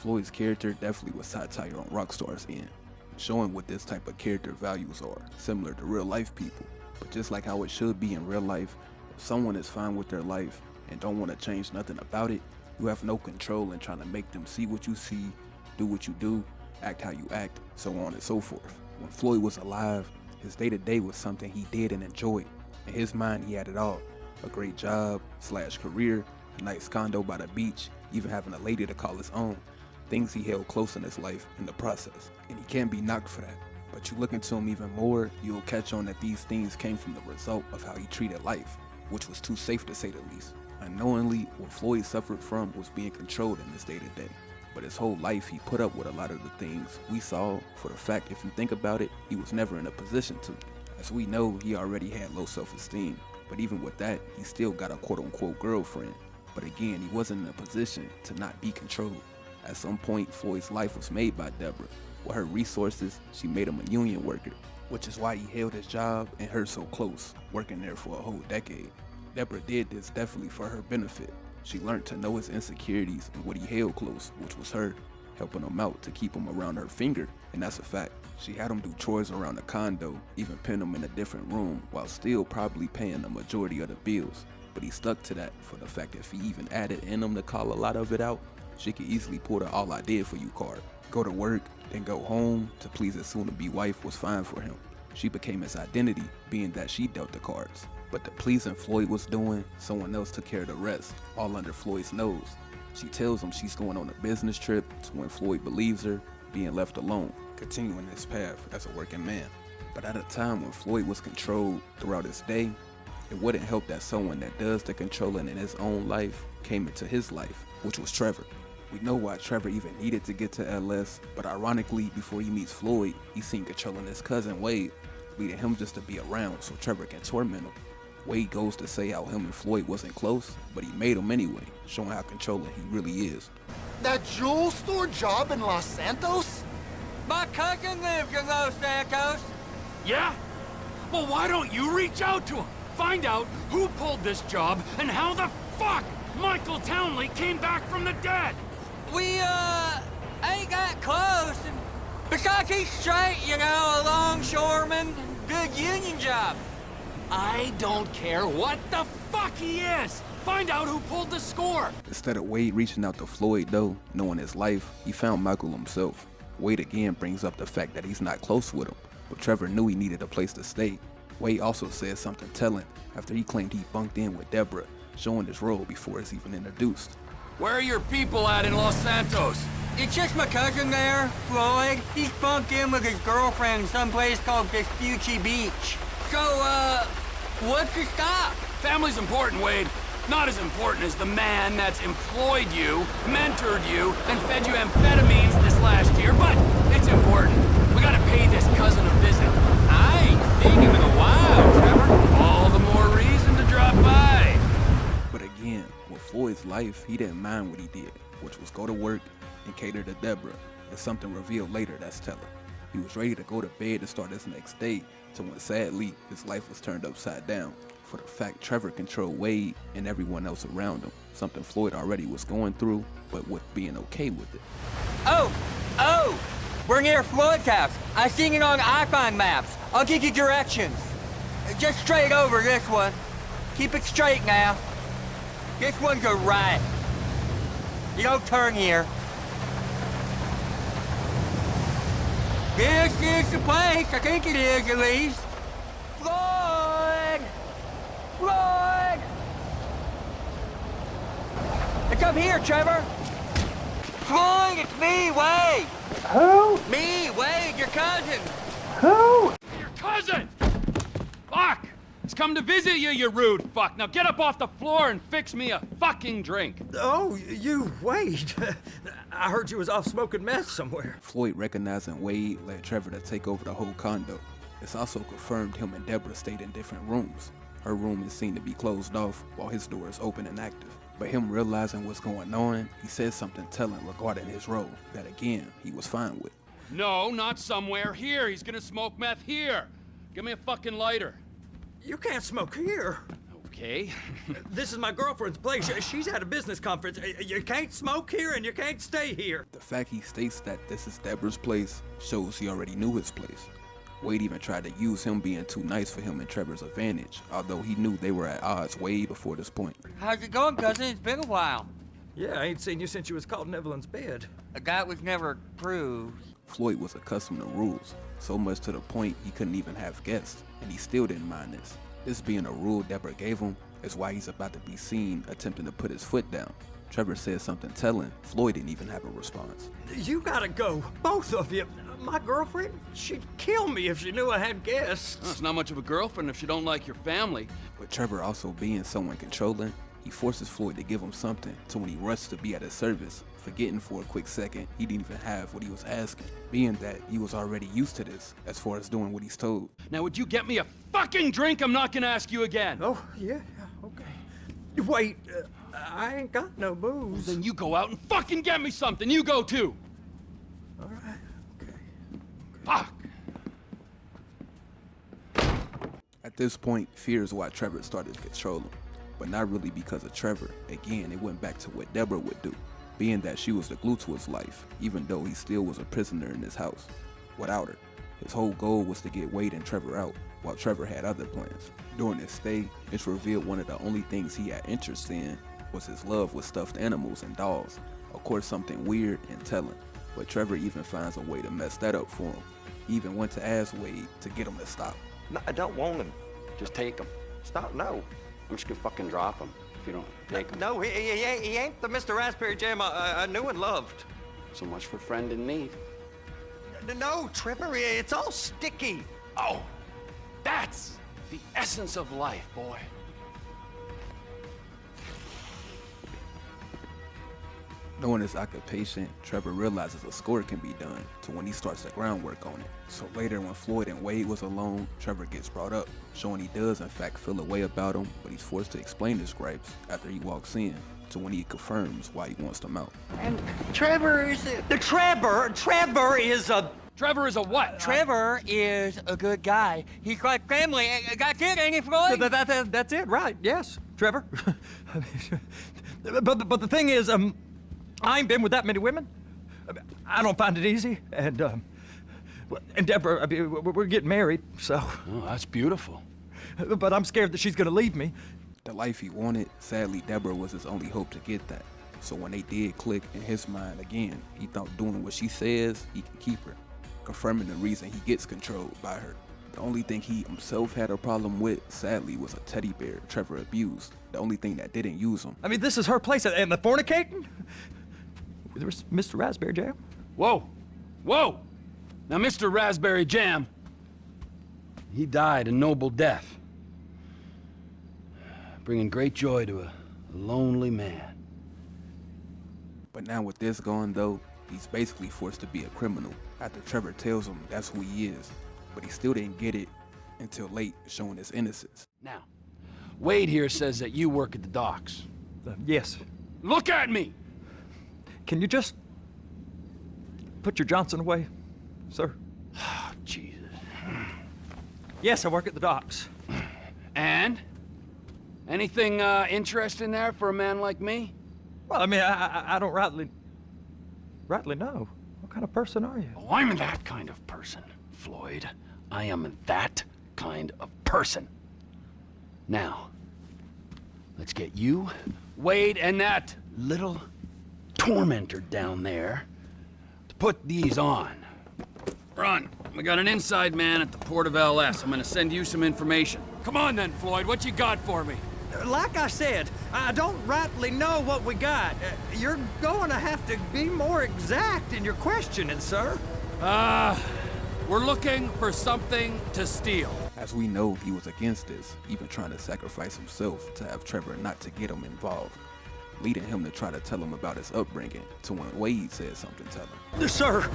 Floyd's character definitely was satire on Rockstar's end, showing what this type of character values are, similar to real life people. But just like how it should be in real life, if someone is fine with their life and don't want to change nothing about it, you have no control in trying to make them see what you see, do what you do, act how you act, so on and so forth. When Floyd was alive, his day-to-day was something he did and enjoyed. In his mind, he had it all. A great job / career, a nice condo by the beach, even having a lady to call his own. Things he held close in his life in the process. And he can't be knocked for that. But you look into him even more, you'll catch on that these things came from the result of how he treated life, which was too safe to say the least. Unknowingly, what Floyd suffered from was being controlled in his day-to-day. But his whole life, he put up with a lot of the things we saw. For the fact, if you think about it, he was never in a position to. As we know, he already had low self-esteem. But even with that, he still got a quote-unquote girlfriend. But again, he wasn't in a position to not be controlled. At some point, Floyd's life was made by Deborah. With her resources, she made him a union worker, which is why he held his job and her so close, working there for a whole decade. Deborah did this definitely for her benefit. She learned to know his insecurities and what he held close, which was her, helping him out to keep him around her finger, and that's a fact. She had him do chores around the condo, even pin him in a different room, while still probably paying the majority of the bills. But he stuck to that for the fact that if he even added in him to call a lot of it out, she could easily pull the all I did for you card. Go to work, then go home to please his soon-to-be wife was fine for him. She became his identity, being that she dealt the cards. But the pleasing Floyd was doing, someone else took care of the rest, all under Floyd's nose. She tells him she's going on a business trip to when Floyd believes her, being left alone, continuing his path as a working man. But at a time when Floyd was controlled throughout his day, it wouldn't help that someone that does the controlling in his own life came into his life, which was Trevor. We know why Trevor even needed to get to LS, but ironically, before he meets Floyd, he's seen controlling his cousin Wade, leading him just to be around so Trevor can torment him. Wade goes to say how him and Floyd wasn't close, but he made him anyway, showing how controlling he really is. That jewel store job in Los Santos? My cousin lives in Los Santos. Yeah? Well, why don't you reach out to him? Find out who pulled this job and how the fuck Michael Townley came back from the dead. We, ain't got close. And besides, he's straight, you know, a longshoreman, good union job. I don't care what the fuck he is. Find out who pulled the score. Instead of Wade reaching out to Floyd though, knowing his life, he found Michael himself. Wade again brings up the fact that he's not close with him, but Trevor knew he needed a place to stay. Wade also said something telling after he claimed he bunked in with Deborah, showing his role before it's even introduced. Where are your people at in Los Santos? It's just my cousin there, Floyd. He's bunked in with his girlfriend someplace called Vespucci Beach. So, what's your stop? Family's important, Wade. Not as important as the man that's employed you, mentored you, and fed you amphetamines this last year, but it's important. We gotta pay this cousin a visit. I ain't seen him in a while, Trevor. All the more reason to drop by. But again, with Floyd's life, he didn't mind what he did, which was go to work and cater to Deborah, and something revealed later that's telling. He was ready to go to bed to start his next day, to when sadly, his life was turned upside down. For the fact Trevor controlled Wade and everyone else around him, something Floyd already was going through, but with being okay with it. Oh! We're near Floyd's house. I seen it on iPhone maps. I'll give you directions. Just straight over this one. Keep it straight now. This one's a right. You don't turn here. This is the place. I think it is, at least. Floyd! Floyd! It's up here, Trevor. Floyd, it's me, Wade. Who? Me, Wade, your cousin. Who? Your cousin! Fuck! He's come to visit you, you rude fuck. Now get up off the floor and fix me a fucking drink. Oh, you, Wade. I heard you was off smoking meth somewhere. Floyd, recognizing Wade, led Trevor to take over the whole condo. It's also confirmed him and Deborah stayed in different rooms. Her room is seen to be closed off while his door is open and active. But him realizing what's going on, he said something telling regarding his role that again, he was fine with. No, not somewhere. Here. He's gonna smoke meth here. Give me a fucking lighter. You can't smoke here. Okay. This is my girlfriend's place. She's at a business conference. You can't smoke here and you can't stay here. The fact he states that this is Deborah's place shows he already knew his place. Wade even tried to use him being too nice for him and Trevor's advantage, although he knew they were at odds way before this point. How's it going, cousin? It's been a while. Yeah, I ain't seen you since you was caught in Evelyn's bed. That was never proved. Floyd was accustomed to rules, so much to the point he couldn't even have guests, and he still didn't mind this. This being a rule Deborah gave him is why he's about to be seen attempting to put his foot down. Trevor said something telling. Floyd didn't even have a response. You gotta go, both of you. My girlfriend, she'd kill me if she knew I had guests. Well, it's not much of a girlfriend if you don't like your family. But Trevor also being someone controlling, he forces Floyd to give him something, so when he rushed to be at his service, forgetting for a quick second he didn't even have what he was asking, being that he was already used to this as far as doing what he's told. Now, would you get me a fucking drink? I'm not gonna ask you again. Oh, yeah, okay. Wait, I ain't got no booze. Then you go out and fucking get me something. You go too. All right, okay. Fuck. At this point, fear is why Trevor started to control him, but not really because of Trevor. Again, it went back to what Deborah would do, being that she was the glue to his life, even though he still was a prisoner in his house. Without her, his whole goal was to get Wade and Trevor out, while Trevor had other plans. During his stay, it's revealed one of the only things he had interest in was his love with stuffed animals and dolls. Of course, something weird and telling, but Trevor even finds a way to mess that up for him. He even went to ask Wade to get him to stop. No, I don't want him. Just take him. Stop, no. I'm just gonna fucking drop him if you don't take him. No, he ain't the Mr. Raspberry Jam I knew and loved. So much for friend in need. No, Trevor, it's all sticky. Oh, that's the essence of life, boy. Knowing his occupation, Trevor realizes a score can be done to when he starts the groundwork on it. So later when Floyd and Wade was alone, Trevor gets brought up, showing he does in fact feel a way about him, but he's forced to explain his gripes after he walks in, to when he confirms why he wants them out. And Trevor is Trevor is a... Trevor is a what? Trevor is a good guy. He's like family. Got kid, ain't he, Floyd? That's it, right? Yes, Trevor. but the thing is, I ain't been with that many women. I don't find it easy, and Deborah, I mean, we're getting married, so. Oh, that's beautiful. But I'm scared that she's gonna leave me. The life he wanted, sadly Deborah was his only hope to get that. So when they did click in his mind again, he thought doing what she says, he can keep her, confirming the reason he gets controlled by her. The only thing he himself had a problem with, sadly, was a teddy bear Trevor abused. The only thing that didn't use him. I mean, this is her place, and the fornicating? There's Mr. Raspberry Jam. Whoa, whoa. Now, Mr. Raspberry Jam, he died a noble death, bringing great joy to a lonely man. But now with this gone though, he's basically forced to be a criminal after Trevor tells him that's who he is. But he still didn't get it until late, showing his innocence. Now, Wade here says that you work at the docks. Yes. Look at me! Can you just put your Johnson away, sir? Oh, Jesus. Yes, I work at the docks. And? Anything interesting there for a man like me? Well, I mean, I don't rightly know. What kind of person are you? Oh, I'm that kind of person, Floyd. I am that kind of person. Now, let's get you, Wade, and that little tormentor down there to put these on. Run. We got an inside man at the port of LS. I'm gonna send you some information. Come on then, Floyd. What you got for me? Like I said, I don't rightly know what we got. You're going to have to be more exact in your questioning, sir. We're looking for something to steal. As we know, he was against this, even trying to sacrifice himself to have Trevor not to get him involved, leading him to try to tell him about his upbringing, to when Wade said something to him. Sir,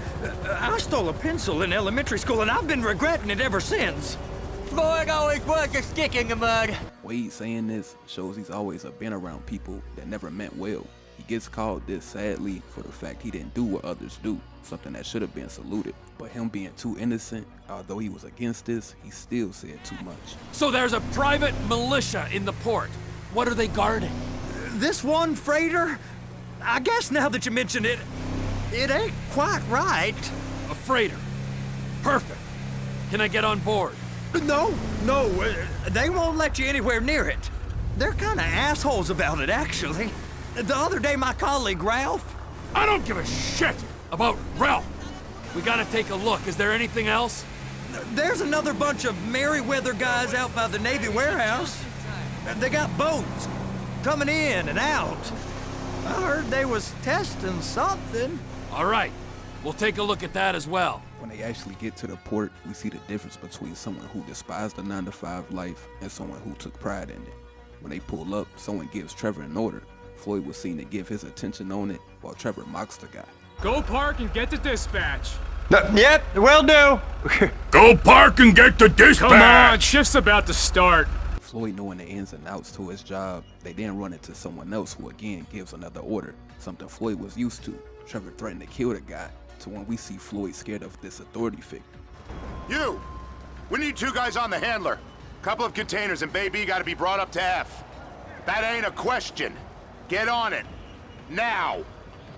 I stole a pencil in elementary school, and I've been regretting it ever since. Floyd always was a stick in the mud. Wade saying this shows he's always been around people that never meant well. He gets called this sadly for the fact he didn't do what others do, something that should have been saluted. But him being too innocent, although he was against this, he still said too much. So there's a private militia in the port. What are they guarding? This one freighter? I guess now that you mention it, it ain't quite right. A freighter. Perfect. Can I get on board? No, they won't let you anywhere near it. They're kind of assholes about it, actually. The other day, my colleague, Ralph... I don't give a shit about Ralph. We gotta take a look. Is there anything else? There's another bunch of Merryweather guys out by the Navy warehouse. They got boats coming in and out. I heard they was testing something. All right. We'll take a look at that as well. When they actually get to the port, we see the difference between someone who despised the 9-to-5 life and someone who took pride in it. When they pull up, someone gives Trevor an order. Floyd was seen to give his attention on it, while Trevor mocks the guy. Go park and get to dispatch. Yep, will do. Go park and get the dispatch! Come on, shift's about to start. Floyd, knowing the ins and outs to his job, they then run into someone else who again gives another order, something Floyd was used to. Trevor threatened to kill the guy, to when we see Floyd scared of this authority figure. You! We need 2 guys on the handler. Couple of containers and Baby gotta be brought up to F. That ain't a question. Get on it. Now!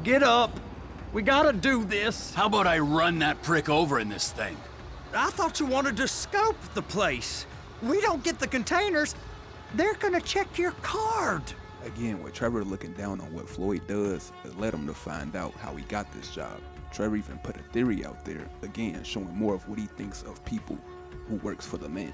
Get up. We gotta do this. How about I run that prick over in this thing? I thought you wanted to scope the place. We don't get the containers, they're gonna check your card. Again, with Trevor looking down on what Floyd does, it led him to find out how he got this job. Trevor even put a theory out there, again showing more of what he thinks of people who works for the man.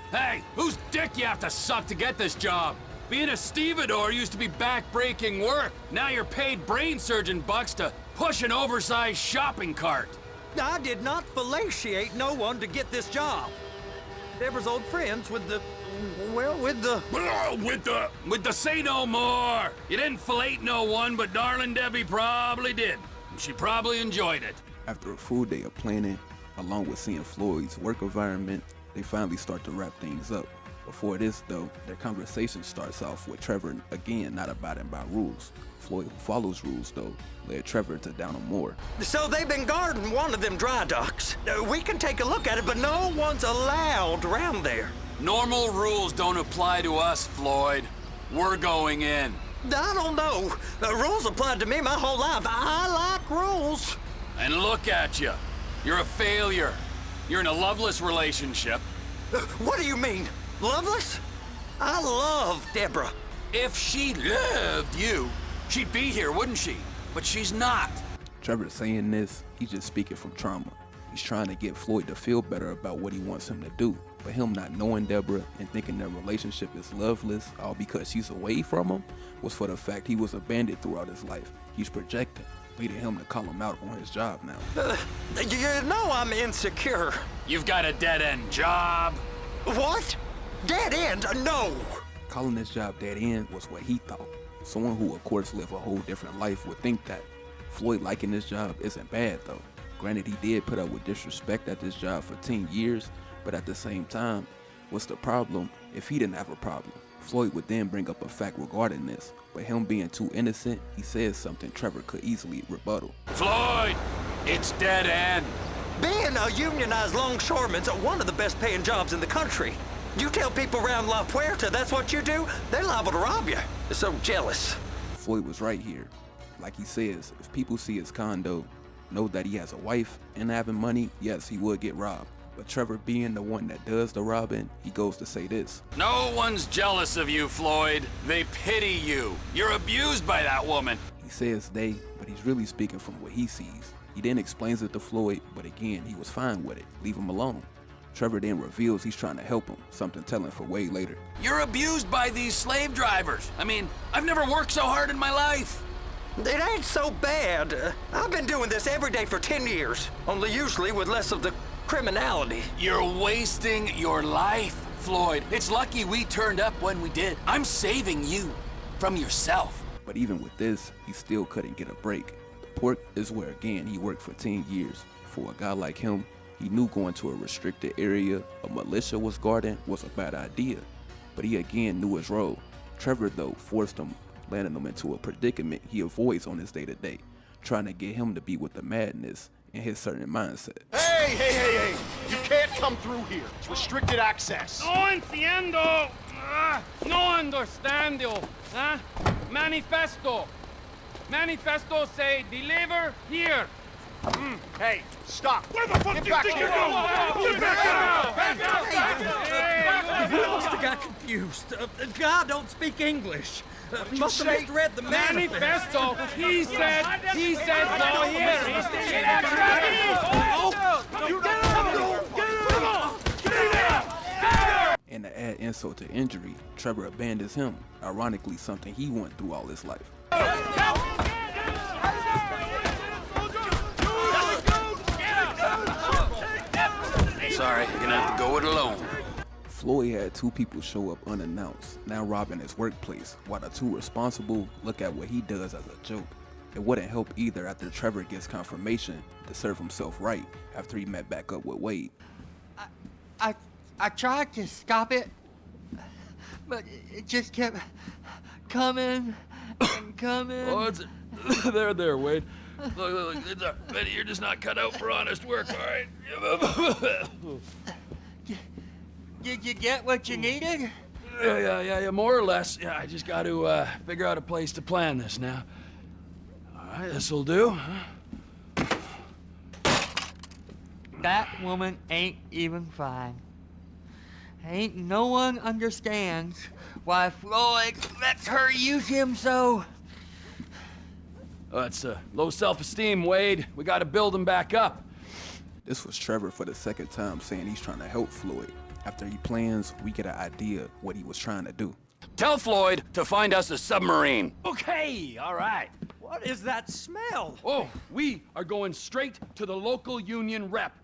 Hey, whose dick you have to suck to get this job? Being a stevedore used to be back-breaking work. Now you're paid brain surgeon bucks to push an oversized shopping cart. I did not fellatiate no one to get this job. Deborah's old friends with the say no more. You didn't fillet no one, but darling Debbie probably did. She probably enjoyed it. After a full day of planning, along with seeing Floyd's work environment, they finally start to wrap things up. Before this, though, their conversation starts off with Trevor again not abiding by rules. Floyd, who follows rules, though, led Trevor to down him more. So they've been guarding one of them dry docks. We can take a look at it, but no one's allowed around there. Normal rules don't apply to us, Floyd. We're going in. I don't know. The rules applied to me my whole life. I like rules. And look at you. You're a failure. You're in a loveless relationship. What do you mean? Loveless? I love Deborah. If she loved you, she'd be here, wouldn't she? But she's not. Trevor saying this, he's just speaking from trauma. He's trying to get Floyd to feel better about what he wants him to do. But him not knowing Deborah and thinking their relationship is loveless, all because she's away from him, was for the fact he was abandoned throughout his life. He's projecting, leading him to call him out on his job now. You know I'm insecure. You've got a dead-end job. What? Dead end? No. Calling this job dead end was what he thought. Someone who, of course, live a whole different life would think that. Floyd liking this job isn't bad, though. Granted, he did put up with disrespect at this job for 10 years, but at the same time, what's the problem if he didn't have a problem? Floyd would then bring up a fact regarding this, but him being too innocent, he says something Trevor could easily rebuttal. Floyd, it's dead end. Being a unionized longshoreman's one of the best paying jobs in the country. You tell people around La Puerta that's what you do, they're liable to rob you. They're so jealous. Floyd was right here. Like he says, if people see his condo, know that he has a wife and having money, yes, he would get robbed. But Trevor being the one that does the robbing, he goes to say this. No one's jealous of you, Floyd. They pity you. You're abused by that woman. He says they, but he's really speaking from what he sees. He then explains it to Floyd, but again, he was fine with it. Leave him alone. Trevor then reveals he's trying to help him, something telling for way later. You're abused by these slave drivers. I mean, I've never worked so hard in my life. It ain't so bad. I've been doing this every day for 10 years, only usually with less of the criminality. You're wasting your life, Floyd. It's lucky we turned up when we did. I'm saving you from yourself. But even with this, he still couldn't get a break. The port is where, again, he worked for 10 years. For a guy like him, he knew going to a restricted area a militia was guarding was a bad idea. But he again knew his role. Trevor, though, forced him landing him into a predicament he avoids on his day-to-day, trying to get him to be with the madness and his certain mindset. Hey! You can't come through here. It's restricted access. No entiendo. No understand you. Manifesto. Manifesto say deliver here. Hey, stop. Where the fuck do you think you're going? I must have got confused. God don't speak English. Must have misread the Manifesto. He said go here. And to add insult to injury, Trevor abandons him, ironically something he went through all his life. Sorry, you're gonna have to go it alone. Floyd had two people show up unannounced, now robbing his workplace, while the two responsible look at what he does as a joke. It wouldn't help either after Trevor gets confirmation to serve himself right after he met back up with Wade. I tried to stop it, but it just kept coming and coming. Oh, it's there, Wade. Look, it's Betty, you're just not cut out for honest work, all right? Did you get what you needed? Yeah, more or less. Yeah, I just got to figure out a place to plan this now. All right, this'll do. That woman ain't even fine. Ain't no one understands why Floyd lets her use him so. It's low self-esteem, Wade. We got to build him back up. This was Trevor for the second time saying he's trying to help Floyd. After he plans, we get an idea what he was trying to do. Tell Floyd to find us a submarine. Okay, all right. What is that smell? Oh, we are going straight to the local union rep.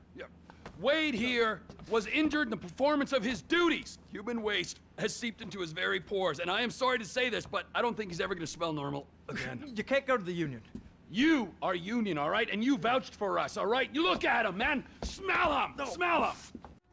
Wade here was injured in the performance of his duties. Human waste has seeped into his very pores, and I am sorry to say this, but I don't think he's ever gonna smell normal again. You can't go to the union. You are union, all right? And you vouched for us, all right? You look at him, man. Smell him. No. Smell him.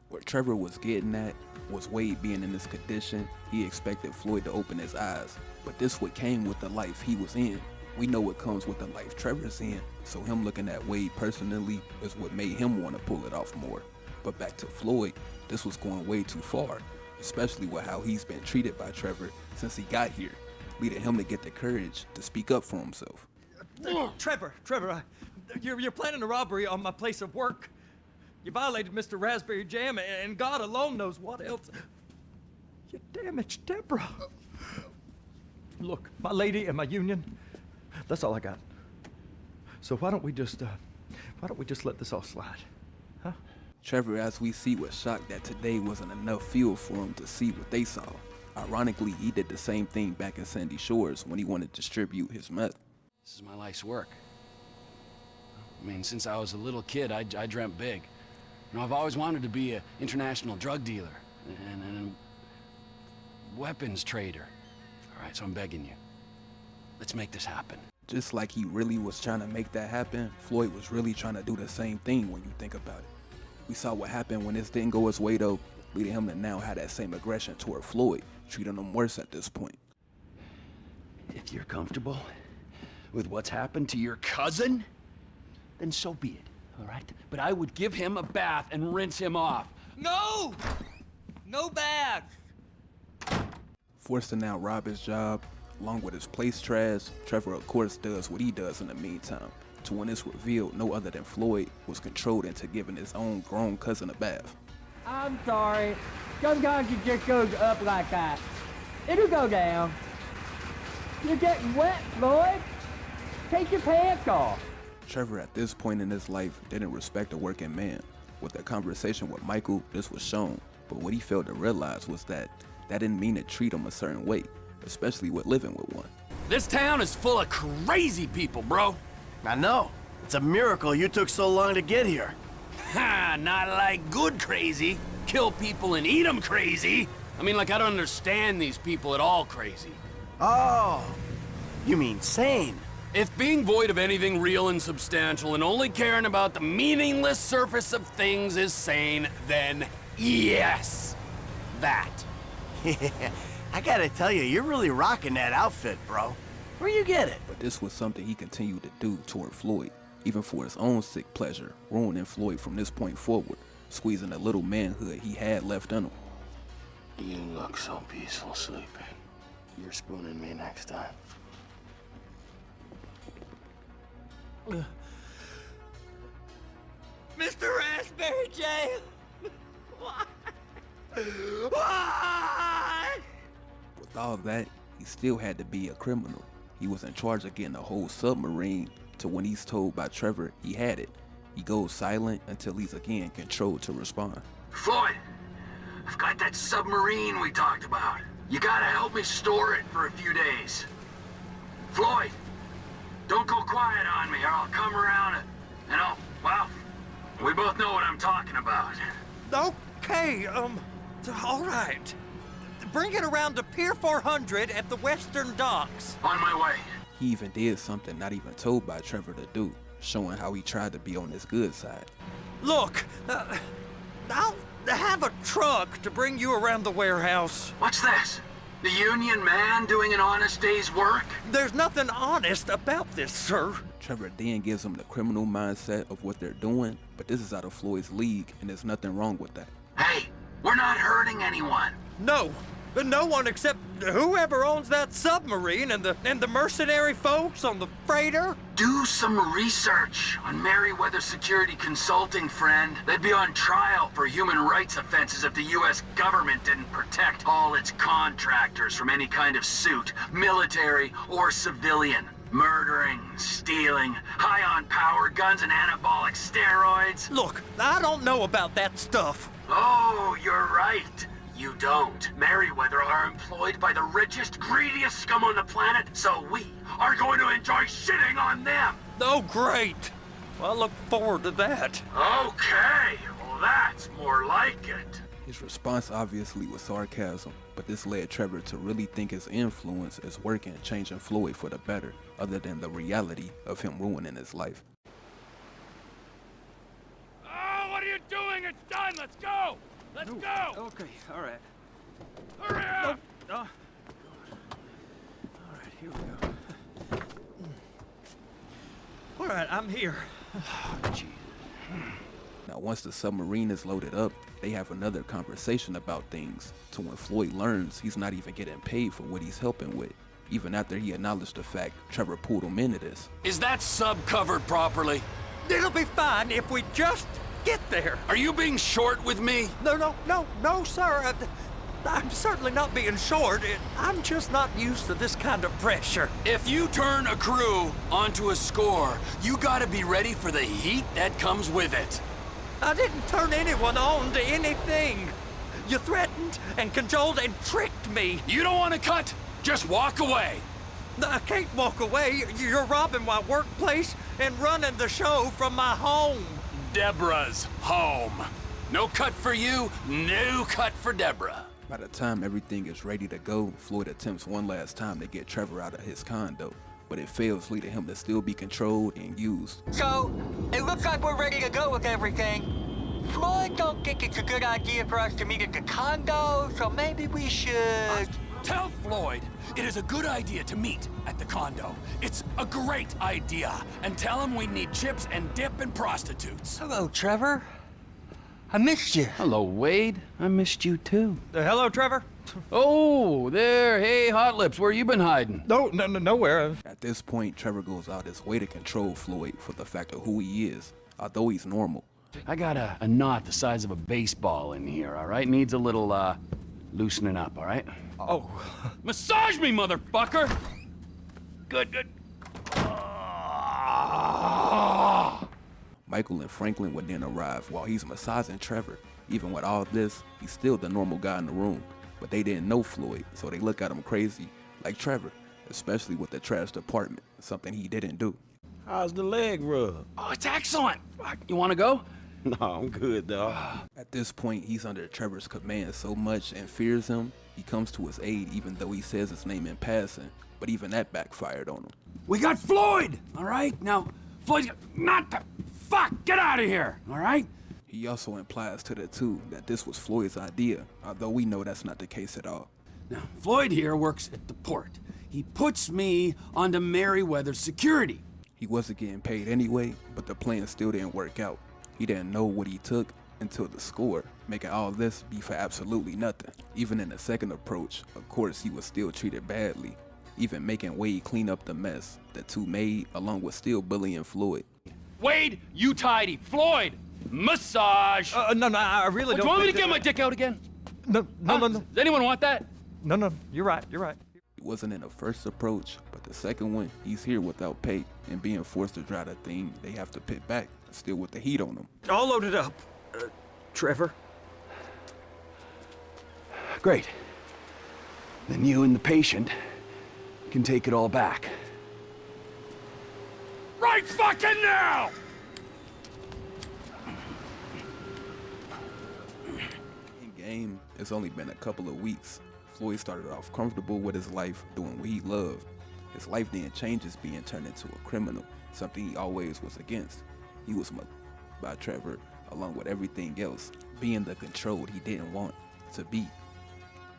What Trevor was getting at was Wade being in this condition. He expected Floyd to open his eyes, but this what came with the life he was in. We know what comes with the life Trevor's in, so him looking at Wade personally is what made him want to pull it off more. But back to Floyd, this was going way too far, especially with how he's been treated by Trevor since he got here, leading him to get the courage to speak up for himself. Trevor, you're planning a robbery on my place of work. You violated Mr. Raspberry Jam, and God alone knows what else. You damaged Deborah. Look, my lady and my union, that's all I got. So why don't we just let this all slide, huh? Trevor, as we see, was shocked that today wasn't enough fuel for him to see what they saw. Ironically, he did the same thing back in Sandy Shores when he wanted to distribute his meth. This is my life's work. I mean, since I was a little kid, I dreamt big. You know, I've always wanted to be an international drug dealer and a weapons trader. All right, so I'm begging you. Let's make this happen. Just like he really was trying to make that happen, Floyd was really trying to do the same thing when you think about it. We saw what happened when this didn't go his way though, leading him to now have that same aggression toward Floyd, treating him worse at this point. If you're comfortable with what's happened to your cousin, then so be it, all right? But I would give him a bath and rinse him off. No! No baths! Forced to now rob his job, along with his place trash, Trevor of course does what he does in the meantime, to when it's revealed no other than Floyd was controlled into giving his own grown cousin a bath. I'm sorry. Sometimes it just goes up like that. It'll go down. You're getting wet, Floyd. Take your pants off. Trevor at this point in his life didn't respect a working man. With the conversation with Michael, this was shown, but what he failed to realize was that didn't mean to treat him a certain way, especially with living with one. This town is full of crazy people, bro. I know. It's a miracle you took so long to get here. Ha, not like good crazy. Kill people and eat them crazy. I mean, like, I don't understand these people at all crazy. Oh, you mean sane. If being void of anything real and substantial and only caring about the meaningless surface of things is sane, then yes, that. I gotta tell you, you're really rocking that outfit, bro. Where you get it? But this was something he continued to do toward Floyd, even for his own sick pleasure, ruining Floyd from this point forward, squeezing the little manhood he had left in him. You look so peaceful sleeping. You're spooning me next time. Mr. Raspberry Jam! Why? Why? With all that, he still had to be a criminal. He was in charge of getting the whole submarine, to when he's told by Trevor he had it. He goes silent until he's again controlled to respond. Floyd, I've got that submarine we talked about. You gotta help me store it for a few days. Floyd, don't go quiet on me or I'll come around and well, we both know what I'm talking about. Okay, all right. Bring it around to Pier 400 at the Western Docks. On my way. He even did something not even told by Trevor to do, showing how he tried to be on his good side. Look, I'll have a truck to bring you around the warehouse. What's this? The union man doing an honest day's work? There's nothing honest about this, sir. Trevor then gives him the criminal mindset of what they're doing, but this is out of Floyd's league, and there's nothing wrong with that. Hey, we're not hurting anyone. No one except whoever owns that submarine and the mercenary folks on the freighter. Do some research on Merryweather Security Consulting, friend. They'd be on trial for human rights offenses if the U.S. government didn't protect all its contractors from any kind of suit, military or civilian. Murdering, stealing, high on power guns and anabolic steroids. Look, I don't know about that stuff. Oh, you're right. You don't. Merryweather are employed by the richest, greediest scum on the planet, so we are going to enjoy shitting on them. Oh, great. Well, I look forward to that. Okay, well that's more like it. His response obviously was sarcasm, but this led Trevor to really think his influence is working, changing Floyd for the better, other than the reality of him ruining his life. Oh, what are you doing? It's done. Let's go. Let's go. Okay, all right. Hurry up. All right, here we go. All right, I'm here. Now, once the submarine is loaded up, they have another conversation about things, to when Floyd learns he's not even getting paid for what he's helping with, even after he acknowledged the fact Trevor pulled him into this. Is that sub covered properly? It'll be fine if we just get there. Are you being short with me? No, sir. I'm certainly not being short. I'm just not used to this kind of pressure. If you turn a crew onto a score, you gotta be ready for the heat that comes with it. I didn't turn anyone on to anything. You threatened and cajoled and tricked me. You don't want to cut? Just walk away. I can't walk away. You're robbing my workplace and running the show from my home. Deborah's home. No cut for you, no cut for Deborah. By the time everything is ready to go, Floyd attempts one last time to get Trevor out of his condo, but it fails, leading him to still be controlled and used. So, it looks like we're ready to go with everything. Floyd don't think it's a good idea for us to meet at the condo, so maybe we should... Tell Floyd it is a good idea to meet at the condo. It's a great idea. And tell him we need chips and dip and prostitutes. Hello, Trevor. I missed you. Hello, Wade. I missed you too. Hello, Trevor. Oh, there. Hey, Hot Lips, where you been hiding? Nowhere. At this point, Trevor goes out his way to control Floyd for the fact of who he is, although he's normal. I got a knot the size of a baseball in here, all right? Needs a little, loosening up, all right? Oh. Massage me, motherfucker! Good. Michael and Franklin would then arrive while he's massaging Trevor. Even with all this, he's still the normal guy in the room, but they didn't know Floyd, so they look at him crazy, like Trevor, especially with the trashed apartment, something he didn't do. How's the leg rub? Oh, it's excellent. You want to go? No, I'm good, dog. At this point, he's under Trevor's command so much and fears him, he comes to his aid even though he says his name in passing, but even that backfired on him. We got Floyd, all right? Now, Floyd's not the... Fuck, get out of here, all right? He also implies to the two that this was Floyd's idea, although we know that's not the case at all. Now, Floyd here works at the port. He puts me onto Merryweather's security. He wasn't getting paid anyway, but the plan still didn't work out. He didn't know what he took until the score, making all this be for absolutely nothing. Even in the second approach, of course, he was still treated badly, even making Wade clean up the mess the two made, along with still bullying Floyd. Wade, you tidy. Floyd, massage. No, I really Do you want me to get my dick out again? No. Does anyone want that? No, you're right. It wasn't in the first approach, but the second one, he's here without pay and being forced to drive the thing they have to pit back, still with the heat on them. All loaded up. Trevor? Great. Then you and the patient can take it all back. Right fucking now! In game, it's only been a couple of weeks. Floyd started off comfortable with his life, doing what he loved. His life then changes being turned into a criminal, something he always was against. He was by Trevor, along with everything else, being the controlled he didn't want to be.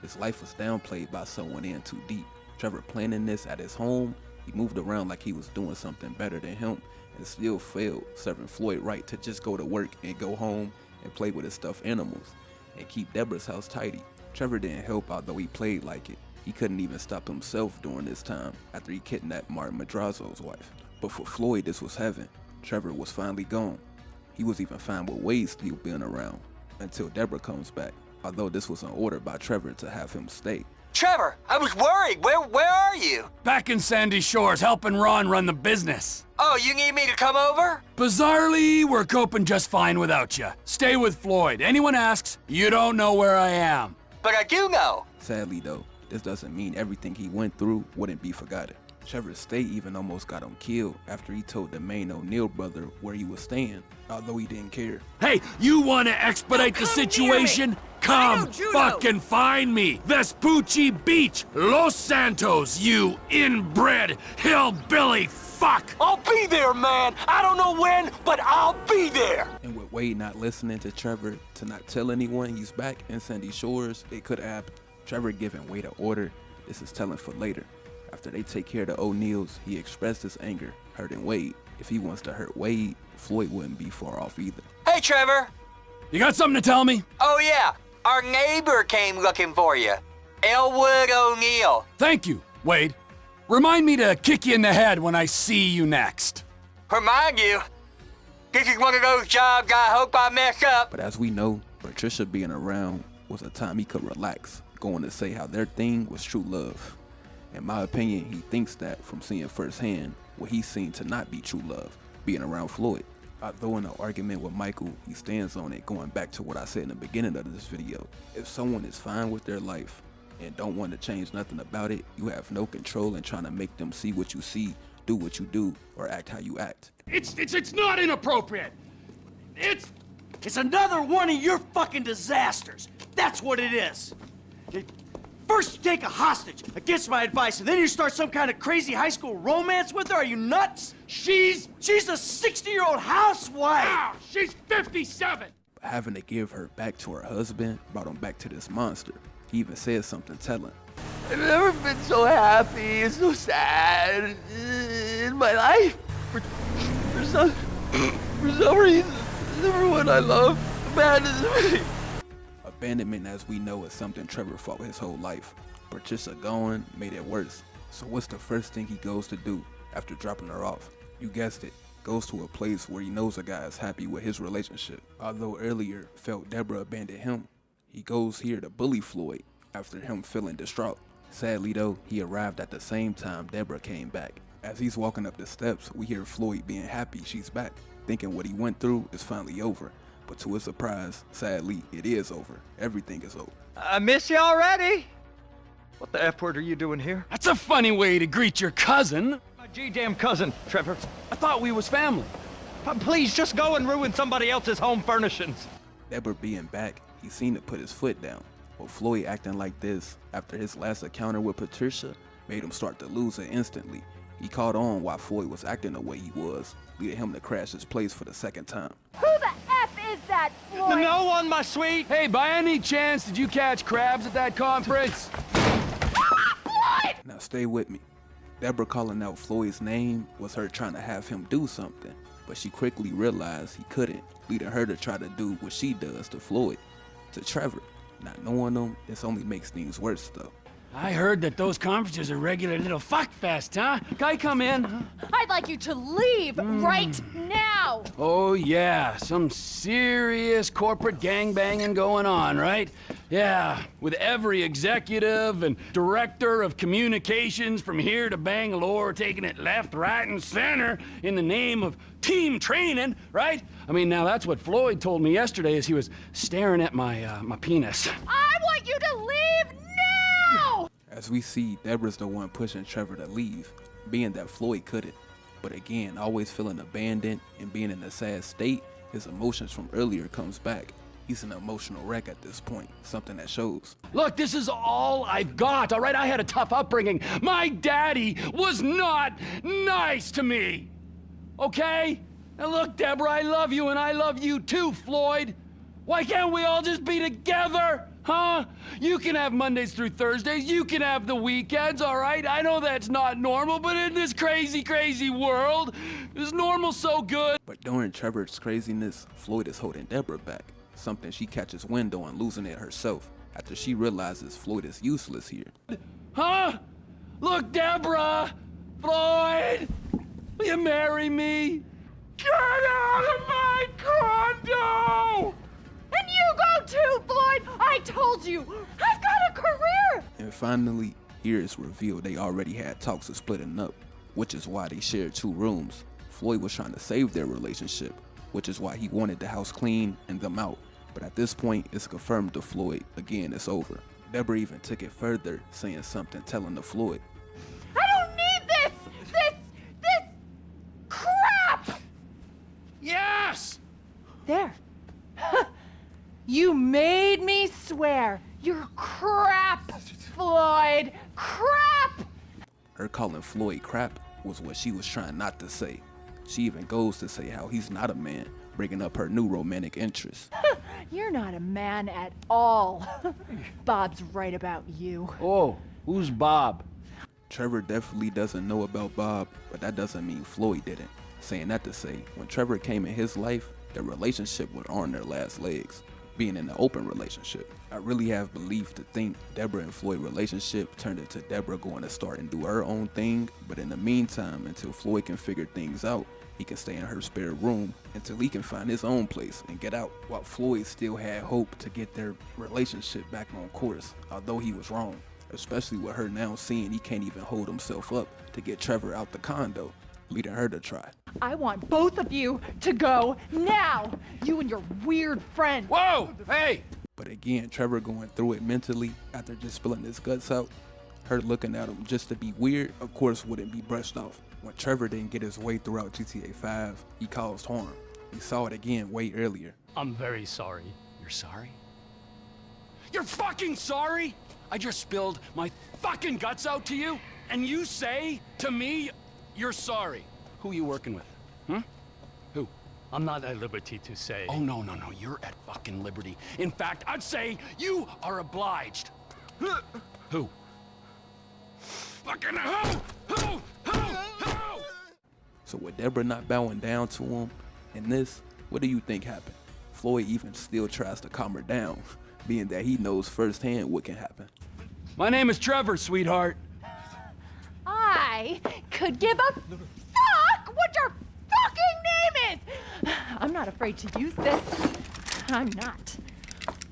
His life was downplayed by someone in too deep. Trevor planning this at his home, he moved around like he was doing something better than him and still failed, serving Floyd right to just go to work and go home and play with his stuffed animals and keep Deborah's house tidy. Trevor didn't help, although he played like it. He couldn't even stop himself during this time after he kidnapped Martin Madrazo's wife. But for Floyd, this was heaven. Trevor was finally gone. He was even fine with Wade still being around until Deborah comes back, although this was an order by Trevor to have him stay. Trevor, I was worried. Where are you? Back in Sandy Shores, helping Ron run the business. Oh, you need me to come over? Bizarrely, we're coping just fine without you. Stay with Floyd. Anyone asks, you don't know where I am. But I do know. Sadly though, this doesn't mean everything he went through wouldn't be forgotten. Trevor's stay even almost got him killed after he told the main O'Neill brother where he was staying, although he didn't care. Hey, you want to expedite the situation? Come fucking find me! Vespucci Beach, Los Santos, you inbred hillbilly fuck! I'll be there, man. I don't know when, but I'll be there. And with Wade not listening to Trevor to not tell anyone he's back in Sandy Shores, it could happen. Trevor giving Wade an order. This is telling for later. After they take care of the O'Neills, he expressed his anger, hurting Wade. If he wants to hurt Wade, Floyd wouldn't be far off either. Hey, Trevor. You got something to tell me? Oh, yeah. Our neighbor came looking for you. Elwood O'Neill. Thank you, Wade. Remind me to kick you in the head when I see you next. Remind you? This is one of those jobs I hope I mess up. But as we know, Patricia being around was a time he could relax, going to say how their thing was true love. In my opinion, he thinks that from seeing firsthand what he's seen to not be true love, being around Floyd. Although in an argument with Michael, he stands on it, going back to what I said in the beginning of this video. If someone is fine with their life and don't want to change nothing about it, you have no control in trying to make them see what you see, do what you do, or act how you act. It's not inappropriate. It's another one of your fucking disasters. That's what it is. First you take a hostage against my advice, and then you start some kind of crazy high school romance with her? Are you nuts? She's a 60-year-old housewife. Wow, she's 57. Having to give her back to her husband brought him back to this monster. He even said something telling. I've never been so happy and so sad in my life. For some reason, everyone I love abandons me. Abandonment, as we know, is something Trevor fought his whole life. Patricia going made it worse. So what's the first thing he goes to do after dropping her off? You guessed it, goes to a place where he knows a guy is happy with his relationship. Although earlier felt Deborah abandoned him, he goes here to bully Floyd after him feeling distraught. Sadly though, he arrived at the same time Deborah came back. As he's walking up the steps, we hear Floyd being happy she's back, thinking what he went through is finally over. But to his surprise, sadly, it is over. Everything is over. I miss you already. What the F word are you doing here? That's a funny way to greet your cousin. My G-damn cousin, Trevor. I thought we was family. Please, just go and ruin somebody else's home furnishings. Deborah being back, he seemed to put his foot down. But Floyd acting like this after his last encounter with Patricia made him start to lose it instantly. He caught on why Floyd was acting the way he was, leading him to crash his place for the second time. Who the F is that, Floyd? No one, my sweet. Hey, by any chance, did you catch crabs at that conference? Now stay with me. Deborah calling out Floyd's name was her trying to have him do something, but she quickly realized he couldn't, leading her to try to do what she does to Floyd, to Trevor. Not knowing him, this only makes things worse though. I heard that those conferences are regular little fuck fest, huh? Guy, come in. I'd like you to leave right now. Oh yeah, some serious corporate gangbanging going on, right? Yeah, with every executive and director of communications from here to Bangalore taking it left, right, and center in the name of team training, right? I mean, now that's what Floyd told me yesterday as he was staring at my penis. I want you to leave now! As we see, Deborah's the one pushing Trevor to leave, being that Floyd couldn't. But again, always feeling abandoned and being in a sad state, his emotions from earlier comes back. He's an emotional wreck at this point, something that shows. Look, this is all I've got, all right? I had a tough upbringing. My daddy was not nice to me, okay? Now look, Deborah, I love you and I love you too, Floyd. Why can't we all just be together, huh? You can have Mondays through Thursdays, you can have the weekends, all right? I know that's not normal, but in this crazy, crazy world, is normal so good? But during Trevor's craziness, Floyd is holding Deborah back, something she catches wind on, losing it herself, after she realizes Floyd is useless here. Huh? Look, Deborah! Floyd! Will you marry me? Get out of my condo! And you go too, Floyd! I told you! I've got a career! And finally, here it's revealed they already had talks of splitting up, which is why they shared 2 rooms. Floyd was trying to save their relationship, which is why he wanted the house clean and them out. But at this point, it's confirmed to Floyd, again, it's over. Deborah even took it further, saying something, telling to Floyd, I don't need this crap! Yes! There. You made me swear. You're crap, Floyd. Crap! Her calling Floyd crap was what she was trying not to say. She even goes to say how he's not a man, bringing up her new romantic interest. You're not a man at all. Bob's right about you. Oh, who's Bob? Trevor definitely doesn't know about Bob, but that doesn't mean Floyd didn't. Saying that to say, when Trevor came in his life, their relationship was on their last legs, being in an open relationship. I really have belief to think Deborah and Floyd relationship turned into Deborah going to start and do her own thing, but in the meantime, until Floyd can figure things out, he can stay in her spare room until he can find his own place and get out, while Floyd still had hope to get their relationship back on course, although he was wrong, especially with her now seeing he can't even hold himself up to get Trevor out the condo, leading her to try. I want both of you to go now. You and your weird friend. Whoa! Hey! But again, Trevor going through it mentally after just spilling his guts out, her looking at him just to be weird, of course, wouldn't be brushed off. When Trevor didn't get his way throughout GTA 5, he caused harm. We saw it again way earlier. I'm very sorry. You're sorry? You're fucking sorry? I just spilled my fucking guts out to you, and you say to me, you're sorry. Who are you working with? Huh? Who? I'm not at liberty to say. Oh, no, you're at fucking liberty. In fact, I'd say you are obliged. Who? Fucking who? So with Deborah not bowing down to him, in this, what do you think happened? Floyd even still tries to calm her down, being that he knows firsthand what can happen. My name is Trevor, sweetheart. I could give a fuck what your fucking name is. I'm not afraid to use this. I'm not.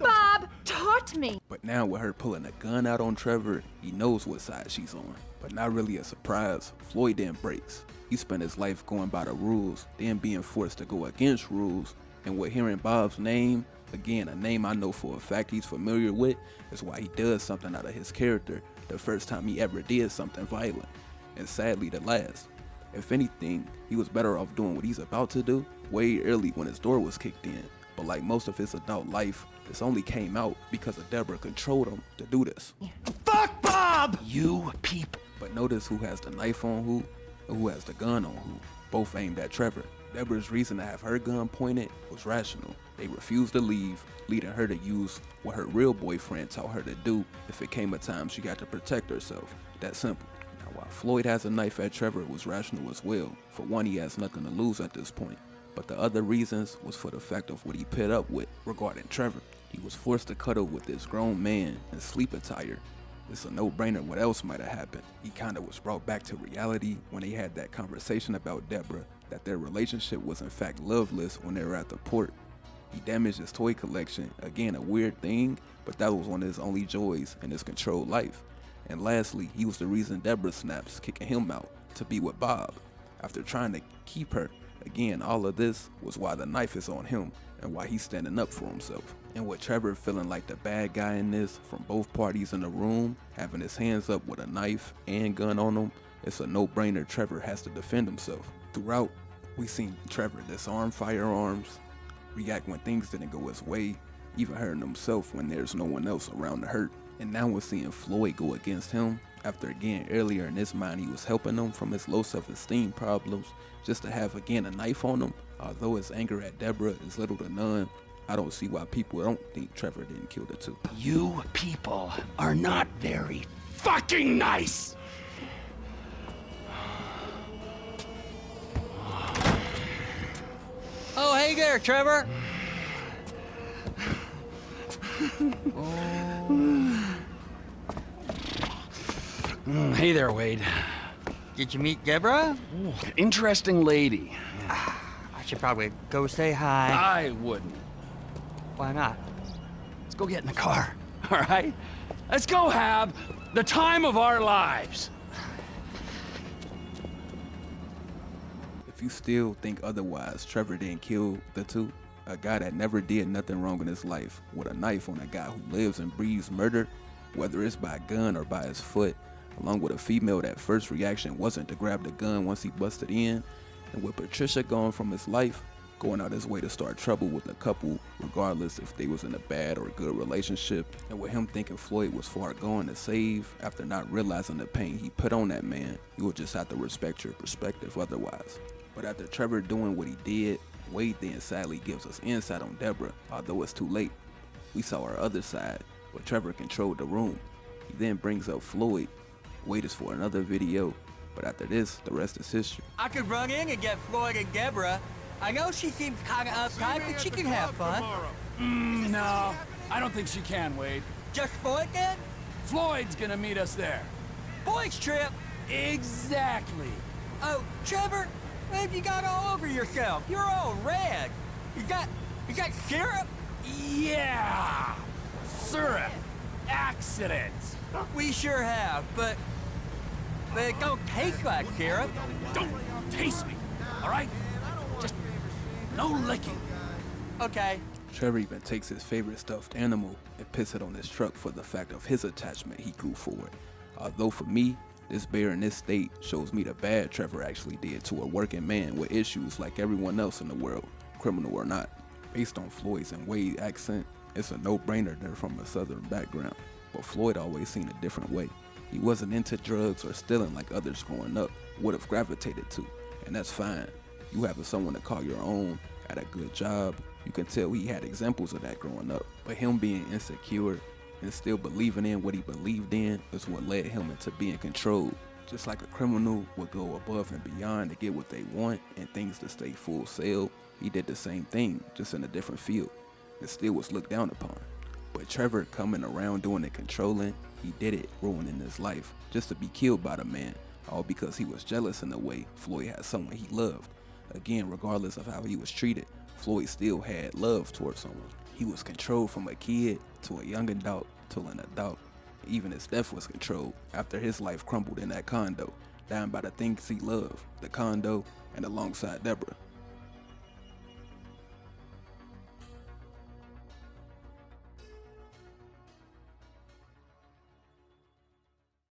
Bob taught me. But now with her pulling a gun out on Trevor, he knows what side she's on. But not really a surprise, Floyd then breaks. He spent his life going by the rules, then being forced to go against rules. And with hearing Bob's name, again, a name I know for a fact he's familiar with, is why he does something out of his character the first time he ever did something violent. And sadly, the last. If anything, he was better off doing what he's about to do way early when his door was kicked in. But like most of his adult life, this only came out because of Deborah controlled him to do this. Fuck Bob! You people. But notice who has the knife on who, and who has the gun on who, both aimed at Trevor. Deborah's reason to have her gun pointed was rational. They refused to leave, leading her to use what her real boyfriend taught her to do if it came a time she got to protect herself. That simple. Now, while Floyd has a knife at Trevor, it was rational as well. For one, he has nothing to lose at this point. But the other reasons was for the fact of what he paired up with regarding Trevor. He was forced to cuddle with this grown man in sleep attire. It's a no-brainer what else might have happened. He kinda was brought back to reality when they had that conversation about Deborah, that their relationship was in fact loveless when they were at the port. He damaged his toy collection, again a weird thing, but that was one of his only joys in his controlled life. And lastly, he was the reason Deborah snaps, kicking him out to be with Bob after trying to keep her. Again, all of this was why the knife is on him and why he's standing up for himself. And with Trevor feeling like the bad guy in this from both parties in the room, having his hands up with a knife and gun on him, it's a no-brainer Trevor has to defend himself. Throughout, we seen Trevor disarm firearms, react when things didn't go his way, even hurting himself when there's no one else around to hurt. And now we're seeing Floyd go against him after again earlier in his mind he was helping him from his low self-esteem problems, just to have again a knife on him. Although his anger at Deborah is little to none, I don't see why people don't think Trevor didn't kill the two. You people are not very fucking nice! Oh, hey there, Trevor. Hey there, Wade. Did you meet Deborah? Interesting lady. I should probably go say hi. I wouldn't. Why not? Let's go get in the car, all right? Let's go have the time of our lives. If you still think otherwise, Trevor didn't kill the two. A guy that never did nothing wrong in his life with a knife on a guy who lives and breathes murder, whether it's by a gun or by his foot, along with a female that first reaction wasn't to grab the gun once he busted in, and with Patricia gone from his life, going out his way to start trouble with a couple, regardless if they was in a bad or good relationship, and with him thinking Floyd was far gone to save after not realizing the pain he put on that man, you will just have to respect your perspective otherwise. But after Trevor doing what he did, Wade then sadly gives us insight on Deborah, although it's too late. We saw our other side, but Trevor controlled the room. He then brings up Floyd. Wade is for another video, but after this, the rest is history. I could run in and get Floyd and Deborah. I know she seems kind of uptight, but she can have fun. No, I don't think she can, Wade. Just Floyd then? Floyd's gonna meet us there. Boys trip? Exactly. Oh, Trevor, what have you got all over yourself? You're all red. You got syrup? Yeah, syrup. Accidents. We sure have, but it don't taste like syrup. Don't taste me, all right? Just no licking. Okay. Trevor even takes his favorite stuffed animal and puts it on his truck for the fact of his attachment he grew for it. Although for me, this bear in this state shows me the bad Trevor actually did to a working man with issues like everyone else in the world, criminal or not. Based on Floyd's and Wade's accent, it's a no-brainer they're from a southern background, but Floyd always seen a different way. He wasn't into drugs or stealing like others growing up would have gravitated to, and that's fine. You having someone to call your own at a good job, you can tell he had examples of that growing up, but him being insecure and still believing in what he believed in is what led him into being controlled. Just like a criminal would go above and beyond to get what they want and things to stay full sail, he did the same thing, just in a different field, and still was looked down upon. But Trevor coming around doing it controlling, he did it ruining his life just to be killed by the man, all because he was jealous in a way Floyd had someone he loved. Again, regardless of how he was treated, Floyd still had love towards someone. He was controlled from a kid to a young adult to an adult. Even his death was controlled after his life crumbled in that condo, down by the things he loved, the condo, and alongside Deborah.